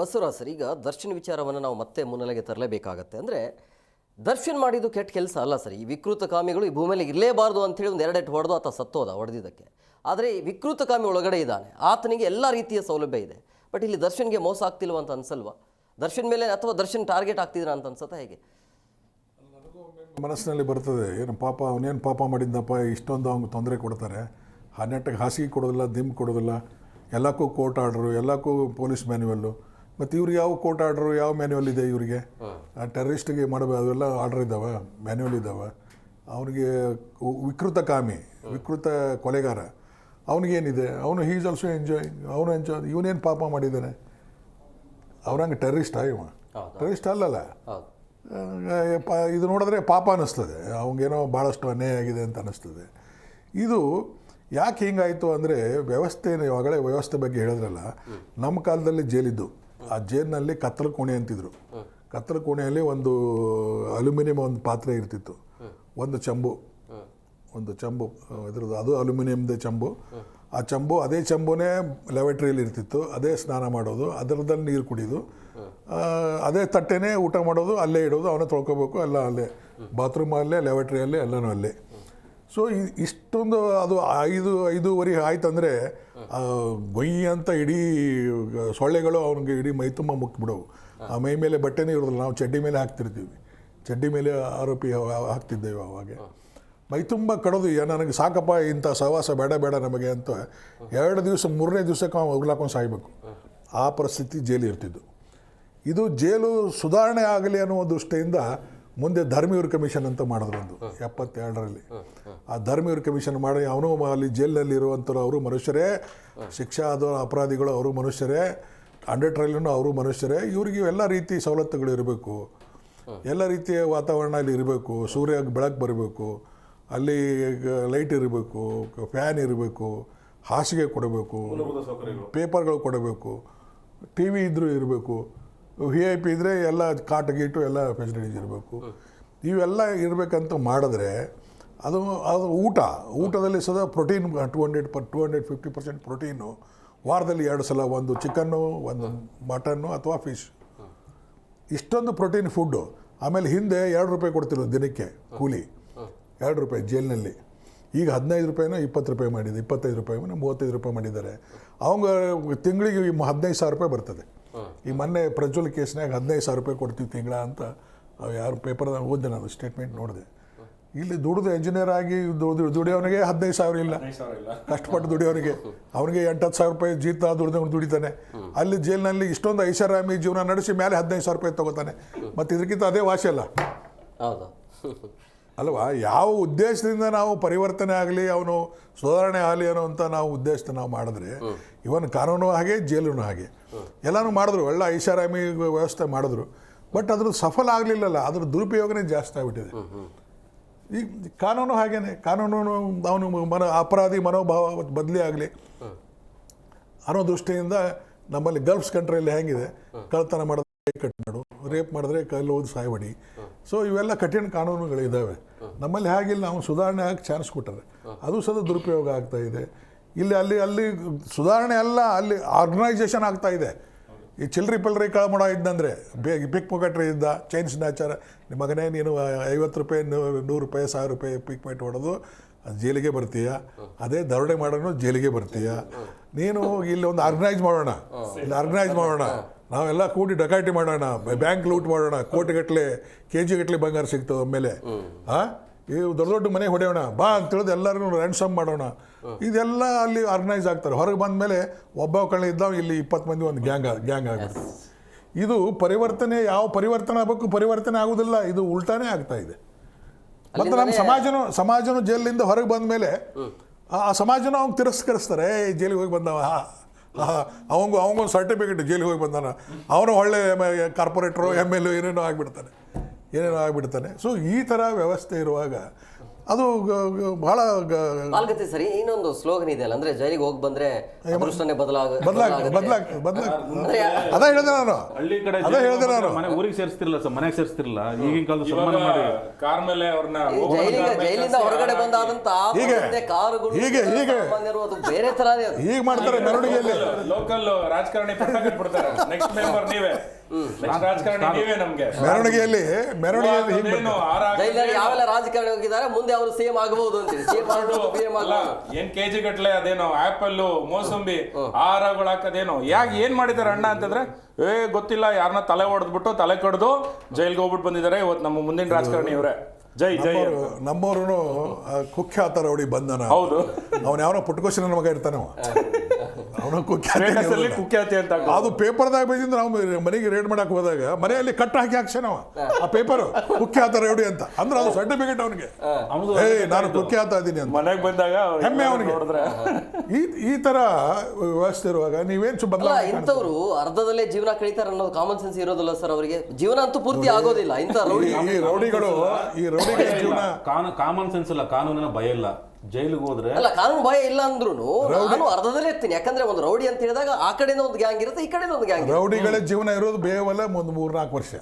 Basavaraj sir, ಈಗ ದರ್ಶನ್ ವಿಚಾರವನ್ನು ನಾವು ಮತ್ತೆ ಮುನ್ನೆಲೆಗೆ ತರಲೇಬೇಕಾಗತ್ತೆ. ಅಂದರೆ ದರ್ಶನ್ ಮಾಡಿದ್ದು ಕೆಟ್ಟ ಕೆಲಸ ಅಲ್ಲ ಸರ್. ಈ ವಿಕೃತ ಕಾಮಿಗಳು ಈ ಭೂಮಿಯಲ್ಲಿ ಇರಲೇಬಾರ್ದು ಅಂತೇಳಿ ಒಂದು ಎರಡೆಟ್ಟು ಹೊಡೆದು ಆತ ಸತ್ತೋದ ಹೊಡೆದಿದ್ದಕ್ಕೆ. ಆದರೆ ಈ ವಿಕೃತ ಕಾಮಿ ಒಳಗಡೆ ಇದ್ದಾನೆ, ಆತನಿಗೆ ಎಲ್ಲ ರೀತಿಯ ಸೌಲಭ್ಯ ಇದೆ. ಬಟ್ ಇಲ್ಲಿ ದರ್ಶನ್ಗೆ ಮೋಸ ಆಗ್ತಿಲ್ವ ಅಂತ ಅನ್ಸಲ್ವಾ? ದರ್ಶನ್ ಮೇಲೆ ಅಥವಾ ದರ್ಶನ್ ಟಾರ್ಗೆಟ್ ಆಗ್ತಿದ್ರ ಅಂತ ಅನ್ಸುತ್ತಾ ಹೇಗೆ? ಮನಸ್ಸಿನಲ್ಲಿ ಬರ್ತದೆ, ಏನು ಪಾಪ ಅವನೇನು ಪಾಪ ಮಾಡಿದ್ದಪ್ಪ, ಇಷ್ಟೊಂದು ಅವ್ನಿಗೆ ತೊಂದರೆ ಕೊಡ್ತಾರೆ, ನೆಟ್ಟಿಗೆ ಹಾಸಿಗೆ ಕೊಡೋದಿಲ್ಲ, ದಿಮ್ ಕೊಡೋದಿಲ್ಲ, ಎಲ್ಲಕ್ಕೂ ಕೋರ್ಟ್ ಆರ್ಡ್ರು, ಎಲ್ಲಕ್ಕೂ ಪೊಲೀಸ್ ಮ್ಯಾನ್ಯುವಲ್ಲು. ಮತ್ತು ಇವ್ರಿಗೆ ಯಾವ ಕೋರ್ಟ್ ಆರ್ಡ್ರು, ಯಾವ ಮ್ಯಾನ್ಯುವಲ್ ಇದೆ ಇವರಿಗೆ? ಟೆರರಿಸ್ಟಿಗೆ ಮಾಡಬೇಕು ಅವೆಲ್ಲ ಆರ್ಡ್ರ್ ಇದ್ದಾವೆ, ಮ್ಯಾನ್ಯುವಲ್ ಇದ್ದಾವೆ. ಅವನಿಗೆ ವಿಕೃತ ಕಾಮಿ, ವಿಕೃತ ಕೊಲೆಗಾರ, ಅವನಿಗೇನಿದೆ? ಅವನು ಹೀಸ್ ಆಲ್ಸೋ ಎಂಜಾಯ್, ಅವನು ಎಂಜಾಯ್. ಇವನೇನು ಪಾಪ ಮಾಡಿದ್ದಾನೆ? ಅವನಂಗೆ ಟೆರರಿಸ್ಟಾ? ಇವ ಟೆರರಿಸ್ಟ್ ಅಲ್ಲಲ್ಲ. ಇದು ನೋಡಿದ್ರೆ ಪಾಪ ಅನ್ನಿಸ್ತದೆ, ಅವಂಗೇನೋ ಭಾಳಷ್ಟು ಅನ್ಯಾಯ ಆಗಿದೆ ಅಂತ ಅನ್ನಿಸ್ತದೆ. ಇದು ಯಾಕೆ ಹಿಂಗಾಯಿತು ಅಂದರೆ ವ್ಯವಸ್ಥೆ, ಇವಾಗಲೇ ವ್ಯವಸ್ಥೆ ಬಗ್ಗೆ ಹೇಳಿದ್ರಲ್ಲ, ನಮ್ಮ ಕಾಲದಲ್ಲಿ ಜೈಲಿದ್ದು, ಆ ಜೈಲಿನಲ್ಲಿ ಕತ್ತಲು ಕೋಣೆ ಅಂತಿದ್ರು. ಕತ್ತಲು ಕೋಣೆಯಲ್ಲಿ ಒಂದು ಅಲ್ಯೂಮಿನಿಯಂ ಒಂದು ಪಾತ್ರೆ ಇರ್ತಿತ್ತು, ಒಂದು ಚಂಬು ಇದ್ರದ್ದು, ಅದು ಅಲ್ಯೂಮಿನಿಯಮ್ದೇ ಚಂಬು. ಆ ಚಂಬು, ಅದೇ ಚಂಬುನೇ ಲ್ಯಾವೆಟ್ರಿಯಲ್ಲಿ ಇರ್ತಿತ್ತು, ಅದೇ ಸ್ನಾನ ಮಾಡೋದು, ಅದರದಲ್ಲಿ ನೀರು ಕುಡಿಯೋದು, ಅದೇ ತಟ್ಟೆನೇ ಊಟ ಮಾಡೋದು, ಅಲ್ಲೇ ಇಡೋದು, ಅವನೇ ತೊಳ್ಕೊಬೇಕು, ಎಲ್ಲ ಅಲ್ಲೇ, ಬಾತ್ರೂಮ್ ಅಲ್ಲೇ, ಲ್ಯಾವೆಟ್ರಿಯಲ್ಲಿ, ಎಲ್ಲನೂ ಅಲ್ಲೇ. ಸೊ ಇಷ್ಟೊಂದು ಅದು 5-5:30 ಆಯ್ತಂದರೆ ಗೊಯ್ಯಿ ಅಂತ ಇಡೀ ಸೊಳ್ಳೆಗಳು ಅವನಿಗೆ ಇಡೀ ಮೈ ತುಂಬ ಮುಕ್ಬಿಡವು. ಆ ಮೈ ಮೇಲೆ ಬಟ್ಟೆನೇ ಇರೋದಿಲ್ಲ, ನಾವು ಚಡ್ಡಿ ಮೇಲೆ ಹಾಕ್ತಿರ್ತೀವಿ, ಚಡ್ಡಿ ಮೇಲೆ ಆರೋಪಿ ಹಾಕ್ತಿದ್ದೇವೆ. ಅವಾಗ ಮೈ ತುಂಬ ಕಡೋದು, ನನಗೆ ಸಾಕಪ್ಪ ಇಂಥ ಸಹವಾಸ ಬೇಡ ನಮಗೆ ಅಂತ 2 ದಿವಸ 3ನೇ ದಿವಸಕ್ಕೆ ಅವ್ನು ಉಗ್ಲಾಕೊಂಡು ಸಾಯಬೇಕು, ಆ ಪರಿಸ್ಥಿತಿ ಜೈಲು ಇರ್ತಿದ್ದು. ಇದು ಜೈಲು ಸುಧಾರಣೆ ಆಗಲಿ ಅನ್ನೋ ದೃಷ್ಟಿಯಿಂದ ಮುಂದೆ ಧರ್ಮವೀರ್ ಕಮಿಷನ್ ಅಂತ ಮಾಡಿದ್ರು ಒಂದು 72ರಲ್ಲಿ. ಆ ಧರ್ಮವೀರ್ ಕಮಿಷನ್ ಮಾಡಿ ಅವನು ಅಲ್ಲಿ ಜೈಲಿನಲ್ಲಿ ಇರುವಂಥವ್ರು ಅವರು ಮನುಷ್ಯರೇ, ಶಿಕ್ಷಾ ಆದ ಅಪರಾಧಿಗಳು ಅವರು ಮನುಷ್ಯರೇ, ಅಂಡರ್ ಟ್ರಯಲ್ನು ಅವರು ಮನುಷ್ಯರೇ, ಇವರಿಗೆ ಎಲ್ಲ ರೀತಿ ಸವಲತ್ತುಗಳು ಇರಬೇಕು, ಎಲ್ಲ ರೀತಿಯ ವಾತಾವರಣ ಅಲ್ಲಿ ಇರಬೇಕು, ಸೂರ್ಯ ಬೆಳಕು ಬರಬೇಕು, ಅಲ್ಲಿ ಲೈಟ್ ಇರಬೇಕು, ಫ್ಯಾನ್ ಇರಬೇಕು, ಹಾಸಿಗೆ ಕೊಡಬೇಕು, ಪೇಪರ್ಗಳು ಕೊಡಬೇಕು, ಟಿ ವಿ ಇದ್ರೂ ಇರಬೇಕು, VIP ಇದ್ದರೆ ಎಲ್ಲ ಕಾಟ ಗೀಟು ಎಲ್ಲ ಫೆಸಿಲಿಟೀಸ್ ಇರಬೇಕು. ಇವೆಲ್ಲ ಇರಬೇಕಂತ ಮಾಡಿದ್ರೆ ಅದು ಊಟದಲ್ಲಿ ಸದಾ ಪ್ರೋಟೀನ್ 250% ಪ್ರೋಟೀನು, ವಾರದಲ್ಲಿ 2 ಸಲ, ಒಂದು ಚಿಕನ್ನು, ಒಂದು ಮಟನ್ನು ಅಥವಾ ಫಿಶ್, ಇಷ್ಟೊಂದು ಪ್ರೋಟೀನ್ ಫುಡ್ಡು. ಆಮೇಲೆ ಹಿಂದೆ 2 ರೂಪಾಯಿ ಕೊಡ್ತಿರೋದು ದಿನಕ್ಕೆ ಕೂಲಿ, 2 ರೂಪಾಯಿ ಜೈಲಿನಲ್ಲಿ. ಈಗ 15 ರೂಪಾಯಿನೋ 20 ರೂಪಾಯಿ ಮಾಡಿದೆ, 25 ರೂಪಾಯಿ 35 ರೂಪಾಯಿ ಮಾಡಿದ್ದಾರೆ. ಅವಂಗ ತಿಂಗಳಿಗೆ 15,000 ರೂಪಾಯಿ ಬರ್ತದೆ. ಈ ಮೊನ್ನೆ ಪ್ರಜ್ವಲ್ ಕೇಸ್ನಾಗ 15,000 ರೂಪಾಯಿ ಕೊಡ್ತೀವಿ ತಿಂಗಳ ಅಂತ ಯಾರು ಪೇಪರ್ದಾಗ ಓದಿದೆ, ನಾನು ಸ್ಟೇಟ್ಮೆಂಟ್ ನೋಡಿದೆ. ಇಲ್ಲಿ ದುಡಿದು ಎಂಜಿನಿಯರ್ ಆಗಿ ದುಡಿಯೋನಿಗೆ 15,000 ಇಲ್ಲ, ಕಷ್ಟಪಟ್ಟು ದುಡಿಯೋನಿಗೆ ಅವನಿಗೆ 8-10,000 ರೂಪಾಯಿ ಜೀತ ದುಡಿತಾನೆ. ಅಲ್ಲಿ ಜೈಲಿನಲ್ಲಿ ಇಷ್ಟೊಂದು ಐಷಾರಾಮಿ ಜೀವನ ನಡೆಸಿ ಮೇಲೆ 15,000 ರೂಪಾಯಿ ತೊಗೋತಾನೆ. ಮತ್ತು ಇದಕ್ಕಿಂತ ಅದೇ ವಾಸಿ ಅಲ್ಲ ಅಲ್ವಾ? ಯಾವ ಉದ್ದೇಶದಿಂದ ನಾವು ಪರಿವರ್ತನೆ ಆಗಲಿ, ಅವನು ಸುಧಾರಣೆ ಆಗಲಿ ಅನ್ನೋಂಥ ನಾವು ಉದ್ದೇಶದಿಂದ ನಾವು ಮಾಡಿದ್ರೆ, ಇವನ್ ಕಾನೂನು ಹಾಗೆ, ಜೈಲೂ ಹಾಗೆ, ಎಲ್ಲನೂ ಮಾಡಿದ್ರು, ಒಳ್ಳೆ ಐಷಾರಾಮಿ ವ್ಯವಸ್ಥೆ ಮಾಡಿದ್ರು. ಬಟ್ ಅದ್ರ ಸಫಲ ಆಗಲಿಲ್ಲಲ್ಲ, ಅದ್ರ ದುರುಪಯೋಗನೇ ಜಾಸ್ತಿ ಆಗಿಬಿಟ್ಟಿದೆ. ಈ ಕಾನೂನು ಹಾಗೇನೆ, ಕಾನೂನು ಅವನು ಅಪರಾಧಿ ಮನೋಭಾವ ಬದಲಿ ಆಗಲಿ ಅನ್ನೋ ದೃಷ್ಟಿಯಿಂದ ನಮ್ಮಲ್ಲಿ ಗಲ್ಫ್ಸ್ ಕಂಟ್ರಿಯಲ್ಲಿ ಹೇಗಿದೆ, ಕಳ್ತನ ಮಾಡಿದ್ರೆ ಕಟ್ ಮಾಡು, ರೇಪ್ ಮಾಡಿದ್ರೆ ಕಲ್ಲು ಓದಿ ಸಾಯ್ಬಡಿ. ಸೊ ಇವೆಲ್ಲ ಕಠಿಣ ಕಾನೂನುಗಳಿದ್ದಾವೆ. ನಮ್ಮಲ್ಲಿ ಹಾಗಿಲ್ಲ, ನಾವು ಸುಧಾರಣೆ ಆಗಿ ಚಾನ್ಸ್ ಕೊಟ್ಟರೆ ಅದು ಸದಾ ದುರುಪಯೋಗ ಆಗ್ತಾ ಇದೆ. ಅಲ್ಲಿ ಸುಧಾರಣೆ ಅಲ್ಲ, ಅಲ್ಲಿ ಆರ್ಗನೈಸೇಷನ್ ಆಗ್ತಾ ಇದೆ. ಈ ಚಿಲ್ಲರಿ ಕಳ ಮಾಡೋ ಇದ್ದಂದರೆ ಪಿಕ್ ಪಾಕೆಟ್ರಿ ಇದ್ದ, ಚೈನ್ ಸ್ನ್ಯಾಚರ್, ನಿಮ್ಮ ಮಗನೇ ನೀನು 50 ರೂಪಾಯಿ 100 ರೂಪಾಯಿ 1000 ರೂಪಾಯಿ ಪಿಕ್ ಪಾಕೆಟ್ ಹೊಡೆದು ಜೈಲಿಗೆ ಬರ್ತೀಯ, ಅದೇ ದರೋಡೆ ಮಾಡೋನು ಜೈಲಿಗೆ ಬರ್ತೀಯ. ನೀನು ಇಲ್ಲಿ ಒಂದು ಆರ್ಗನೈಸ್ ಮಾಡೋಣ, ನಾವೆಲ್ಲ ಕೂಡಿ ಡಕಾಯಿಟಿ ಮಾಡೋಣ, ಬ್ಯಾಂಕ್ ಲೂಟ್ ಮಾಡೋಣ, ಕೋಟಿಗಟ್ಟಲೆ KG ಗಟ್ಟಲೆ ಬಂಗಾರ ಸಿಗ್ತದೆ ಒಮ್ಮೆಲೆ, ಇವು ದೊಡ್ಡ ಮನೆ ಹೊಡೆಯೋಣ ಬಾ ಅಂತೇಳಿದು ಎಲ್ಲರೂ ರ್ಯಾನ್ಸಮ್ ಮಾಡೋಣ. ಇದೆಲ್ಲ ಅಲ್ಲಿ ಆರ್ಗನೈಸ್ ಆಗ್ತಾರೆ. ಹೊರಗೆ ಬಂದ ಮೇಲೆ ಒಬ್ಬ ಕಳ್ಳ ಇದ್ದಾವ, ಇಲ್ಲಿ 20 ಮಂದಿ ಒಂದು ಗ್ಯಾಂಗ್ ಆಗ್ಬಿಡ್ತದೆ. ಇದು ಪರಿವರ್ತನೆ, ಯಾವ ಪರಿವರ್ತನೆ ಆಗಬೇಕು, ಪರಿವರ್ತನೆ ಆಗೋದಿಲ್ಲ, ಇದು ಉಲ್ಟಾನೇ ಆಗ್ತಾ ಇದೆ. ಮತ್ತು ನಮ್ಮ ಸಮಾಜನೂ ಜೈಲಿಂದ ಹೊರಗೆ ಬಂದ ಮೇಲೆ ಆ ಸಮಾಜನೂ ಅವ್ನು ತಿರಸ್ಕರಿಸ್ತಾರೆ. ಜೈಲಿಗೆ ಹೋಗಿ ಬಂದವ, ಅವಂಗೊಂದು ಸರ್ಟಿಫಿಕೇಟ್, ಜೈಲಿಗೆ ಹೋಗಿ ಬಂದಾನ, ಅವನು ಒಳ್ಳೆ ಕಾರ್ಪೊರೇಟ್ರು MLA ಏನೇನೋ ಆಗಿಬಿಡ್ತಾನೆ. ಸೊ ಈ ಥರ ವ್ಯವಸ್ಥೆ ಇರುವಾಗ ಅದು ಬಹಳ ಪಾಲ್ಗತ್ತೆ ಸರಿ. ಇನ್ನೊಂದು ಸ್ಲೋಗನ್ ಇದೆ ಅಲ್ಲ, ಅಂದ್ರೆ ಜೈಲಿಗೆ ಹೋಗಿ ಬಂದ್ರೆ ಅದೃಷ್ಟನೇ ಅದ ಹೇಳಿದೆ ನಾನು. ಹಳ್ಳಿ ಕಡೆ ಮನೆ ಊರಿಗೆ ಸೇರಿಸ್ತಿರಲ್ಲ ಸರ್, ಮನೆಗೆ ಸೇರಿಸ್ತಿರಲ್ಲ. ಈಗಿನ ಕಾಲದ ಸನ್ಮಾನ ಮಾಡಿ ಕಾರ್ ಮೇಲೆ ಅವ್ರನ್ನ ಜೈಲಿಂದ ಹೊರಗಡೆ ಬಂದಾದಂತ ಕಾರುಗಳು ಅದು ಬೇರೆ ತರಾನೇ ಅದು. ಈಗ ಮಾಡ್ತಾರೆ ಮೆರವಣಿಗೆಯಲ್ಲಿ. ಲೋಕಲ್ ರಾಜಕಾರಣಿ ಪಟ್ಟ ಕಟ್ಬಿಡ್ತಾರೆ. ನೆಕ್ಸ್ಟ್ ಮೆಂಬರ್ ನೀವೇ, ನೆಕ್ಸ್ಟ್ ರಾಜಕಾರಣಿ ನೀವೇ. ನಮ್ಗೆ ಮೆರವಣಿಗೆಯಲ್ಲಿ ಜೈಲಿನಲ್ಲಿ ಯಾವೆಲ್ಲ ರಾಜಕಾರಣಿ ಹೋಗಿದ್ದಾರೆ, ಮುಂದೆ ಅವರು ಸೇಮ್ ಆಗಬಹುದು ಅಂತೀವಿ. ಏನ್ ಕೆಜಿ ಗಟ್ಲೆ ಅದೇನೋ ಆಪಲ್ ಮೋಸಂಬಿ ಆಹಾರಗಳು ಹಾಕೋದೇನೋ ಏನ್ ಮಾಡಿದಾರೆ ಅಣ್ಣ ಅಂತಂದ್ರೆ ಗೊತ್ತಿಲ್ಲ, ಯಾರನ್ನ ತಲೆ ಹೊಡೆದ್ಬಿಟ್ಟು ತಲೆ ಕಡ್ದು ಜೈಲ್ಗೆ ಹೋಗ್ಬಿಟ್ಟು ಬಂದಿದ್ದಾರೆ. ಇವತ್ತು ನಮ್ಮ ಮುಂದಿನ ರಾಜಕಾರಣಿ ಇವರೇ. ಜೈ ಜೈ. ನಮ್ಮವ್ರು ಕುಖ್ಯಾತ ರೌಡಿ ಬಂಧನ. ಹೌದು, ಅವನ ಯಾವನೋ ಪುಟ್ಕೋಶನ ಮಗ ಇರ್ತಾನೆ, ಅವನು ಕುಖ್ಯಾತಿ ಅಂತ. ಅದು ಪೇಪರ್ದಾಗ ಬೈದಿಂದ ನಾವು ಮನೆಗೆ ರೇಡ್ ಮಾಡಕ್ ಹೋದಾಗ ಮನೆಯಲ್ಲಿ ಕಟ್ ಹಾಕಿ ಹಾಕ್ಸೇನವ ಆ ಪೇಪರ್ ಕುಖ್ಯಾತ ರೌಡಿ ಅಂತ. ಅಂದ್ರೆ ಅದು ಸರ್ಟಿಫಿಕೇಟ್ ಅವನಿಗೆ, ನಾನು ಕುಖ್ಯಾತ ಇದೀನಿ ಅಂತ ಮನೆಗೆ ಬಂದಾಗ ಹೆಮ್ಮೆ ಅವನಿಗೆ. ಈ ತರ ವ್ಯವಸ್ಥೆ ಇರುವಾಗ ನೀವೇನ್ ಇಂಥವ್ರು ಅರ್ಧದಲ್ಲೇ ಜೀವನ ಕಳೀತಾರೆ ಅನ್ನೋದು ಕಾಮನ್ ಸೆನ್ಸ್ ಇರೋದಿಲ್ಲ ಸರ್ ಅವರಿಗೆ. ಜೀವನ ಅಂತೂ ಪೂರ್ತಿ ಆಗೋದಿಲ್ಲ ಇಂಥ ರೌಡಿಗಳು. ಈ ರೌಡಿಗಳ ಜೀವನ ಕಾಮನ್ ಸೆನ್ಸ್ ಇಲ್ಲ, ಕಾನೂನಿನ ಭಯ ಇಲ್ಲ. ಜೈಲಿಗೆ ಹೋದ್ರೆ ಅಲ್ಲ, ಕಾನೂನು ಭಯ ಇಲ್ಲ ಅಂದ್ರೂ ನಾನು ಅರ್ಧದಲ್ಲೇ ಇರ್ತೀನಿ. ಯಾಕಂದ್ರೆ ಒಂದು ರೌಡಿ ಅಂತ ಹೇಳಿದಾಗ ಆ ಕಡೆಯಿಂದ ಒಂದು ಗ್ಯಾಂಗ್ ಇರುತ್ತೆ, ಈ ಕಡೆಯಿಂದ ಒಂದು ಗ್ಯಾಂಗ್. ರೌಡಿಗಳ ಜೀವನ ಇರೋದು ಬೇವಲ್ಲ ಒಂದು 3-4 ವರ್ಷ.